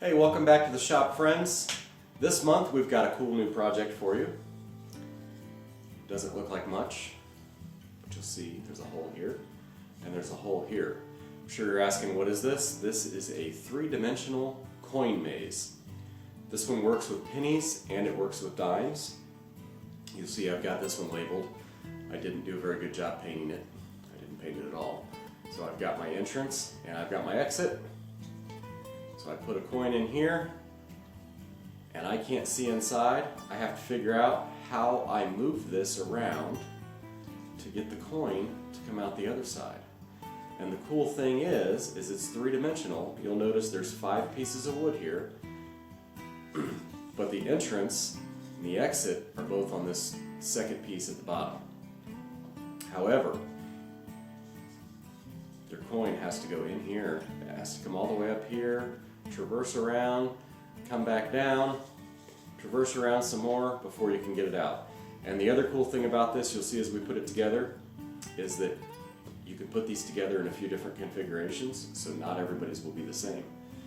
Hey, welcome back to the shop, friends. This month we've got a cool new project for you. Doesn't look like much, but you'll see there's a hole here and there's a hole here. I'm sure you're asking, what is this? This is a three-dimensional coin maze. This one works with pennies and it works with dimes. You'll see I've got this one labeled. I didn't do a very good job painting it. I didn't paint it at all. So I've got my entrance and I've got my exit. So I put a coin in here and I can't see inside. I have to figure out how I move this around to get the coin to come out the other side. And the cool thing is it's three-dimensional. You'll notice there's 5 pieces of wood here, but the entrance and the exit are both on this second piece at the bottom. However, your coin has to go in here. It has to come all the way up here, traverse around, come back down, traverse around some more before you can get it out. And the other cool thing about this, you'll see as we put it together, is that you can put these together in a few different configurations, so not everybody's will be the same.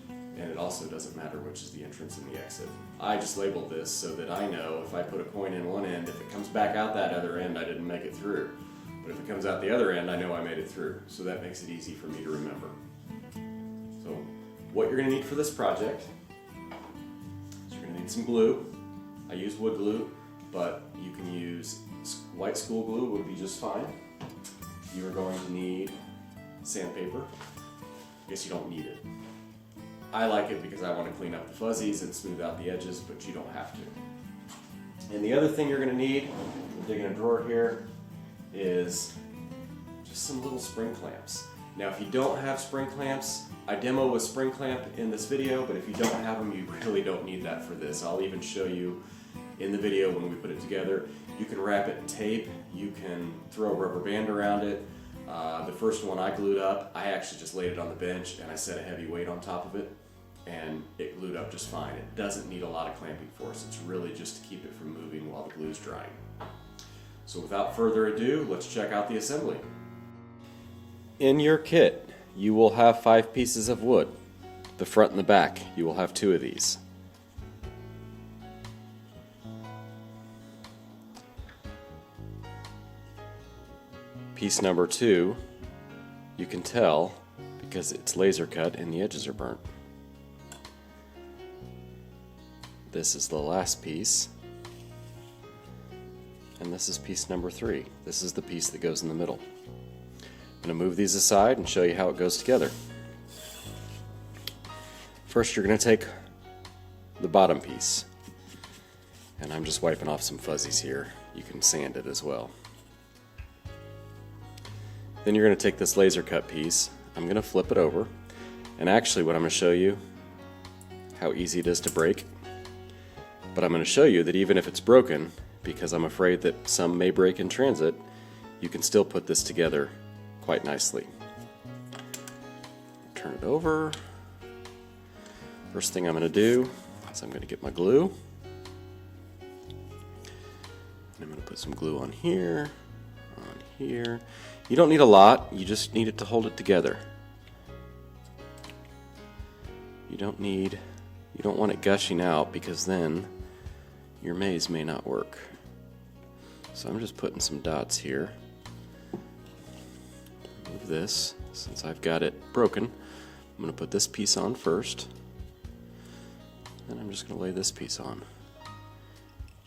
And it also doesn't matter which is the entrance and the exit. I just labeled this so that I know if I put a coin in one end, if it comes back out that other end, I didn't make it through. But if it comes out the other end, I know I made it through. So that makes it easy for me to remember. So what you're going to need for this project is you're going to need some glue. I use wood glue, but you can use white school glue would be just fine. You are going to need sandpaper. I guess you don't need it. I like it because I want to clean up the fuzzies and smooth out the edges, but you don't have to. And the other thing you're going to need, we'll dig in a drawer here, is just some little spring clamps. Now if you don't have spring clamps, I demo a spring clamp in this video, but if you don't have them, you really don't need that for this. I'll even show you in the video when we put it together. You can wrap it in tape, you can throw a rubber band around it. The first one I glued up, I actually just laid it on the bench and I set a heavy weight on top of it and it glued up just fine. It doesn't need a lot of clamping force. It's really just to keep it from moving while the glue's drying. So without further ado, let's check out the assembly. In your kit, you will have 5 pieces of wood. The front and the back, you will have 2 of these. Piece number 2, you can tell because it's laser cut and the edges are burnt. This is the last piece. And this is piece number 3. This is the piece that goes in the middle. I'm going to move these aside and show you how it goes together. First you're going to take the bottom piece. And I'm just wiping off some fuzzies here. You can sand it as well. Then you're going to take this laser cut piece. I'm going to flip it over. And actually what I'm going to show you how easy it is to break. But I'm going to show you that even if it's broken, because I'm afraid that some may break in transit, you can still put this together quite nicely. Turn it over. First thing I'm going to do is I'm going to get my glue. And I'm going to put some glue on here, on here. You don't need a lot, you just need it to hold it together. You don't want it gushing out because then your maze may not work. So I'm just putting some dots here. Move this, since I've got it broken, I'm going to put this piece on first. Then I'm just going to lay this piece on.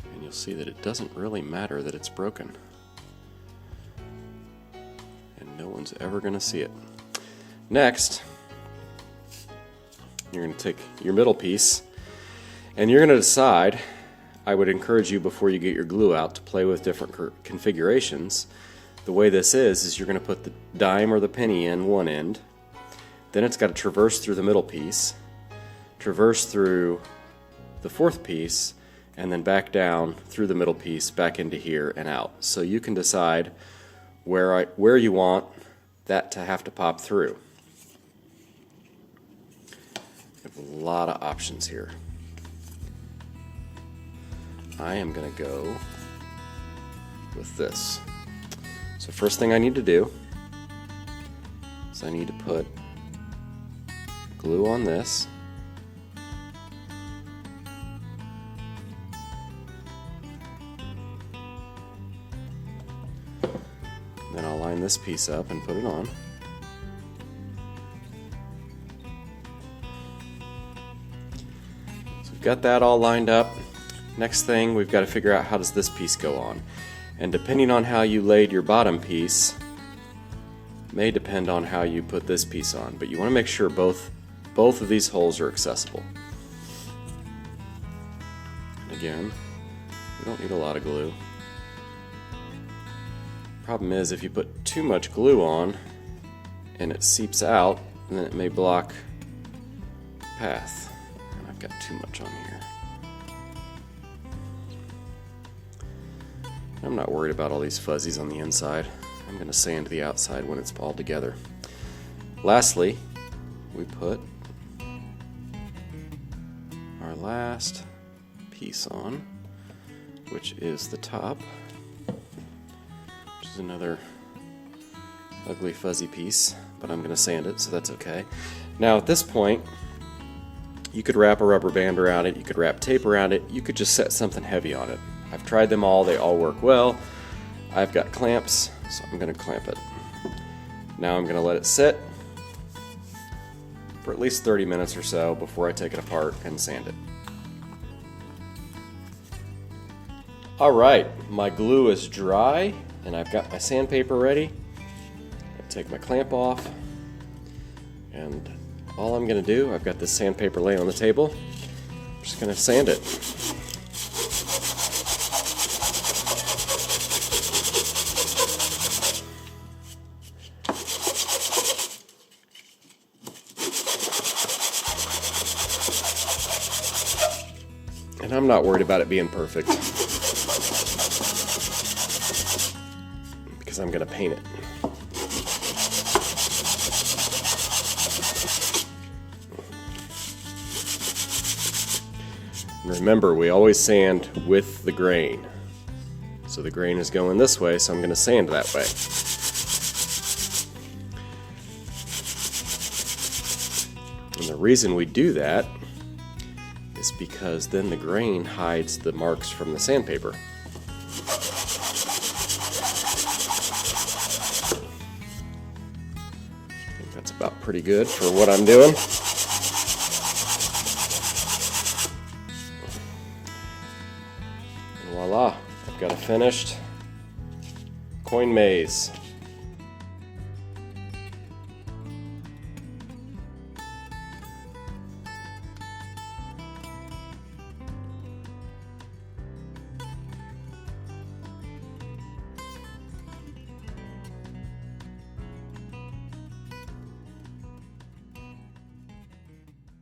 And you'll see that it doesn't really matter that it's broken. And no one's ever going to see it. Next, you're going to take your middle piece and you're going to decide, I would encourage you before you get your glue out to play with different configurations. The way this is you're going to put the dime or the penny in one end, then it's got to traverse through the middle piece, traverse through the 4th piece, and then back down through the middle piece back into here and out. So you can decide where you want that to have to pop through. You have a lot of options here. I am going to go with this. So first thing I need to do is I need to put glue on this Then I'll line this piece up and put it on. So we've got that all lined up. Next thing, we've got to figure out how does this piece go on. And depending on how you laid your bottom piece, may depend on how you put this piece on. But you want to make sure both of these holes are accessible. And again, we don't need a lot of glue. Problem is, if you put too much glue on and it seeps out, then it may block the path. And I've got too much on here. I'm not worried about all these fuzzies on the inside. I'm going to sand the outside when it's all together. Lastly, we put our last piece on, which is the top, which is another ugly fuzzy piece, but I'm going to sand it, so that's okay. Now at this point, you could wrap a rubber band around it, you could wrap tape around it, you could just set something heavy on it. I've tried them all, they all work well. I've got clamps, so I'm going to clamp it. Now I'm going to let it sit for at least 30 minutes or so before I take it apart and sand it. Alright, my glue is dry and I've got my sandpaper ready. I take my clamp off and all I'm going to do, I've got this sandpaper laying on the table, I'm just going to sand it. And I'm not worried about it being perfect because I'm going to paint it. And remember, we always sand with the grain. So the grain is going this way, so I'm going to sand that way. And the reason we do that is because then the grain hides the marks from the sandpaper. I think that's about pretty good for what I'm doing. And voila, I've got a finished coin maze.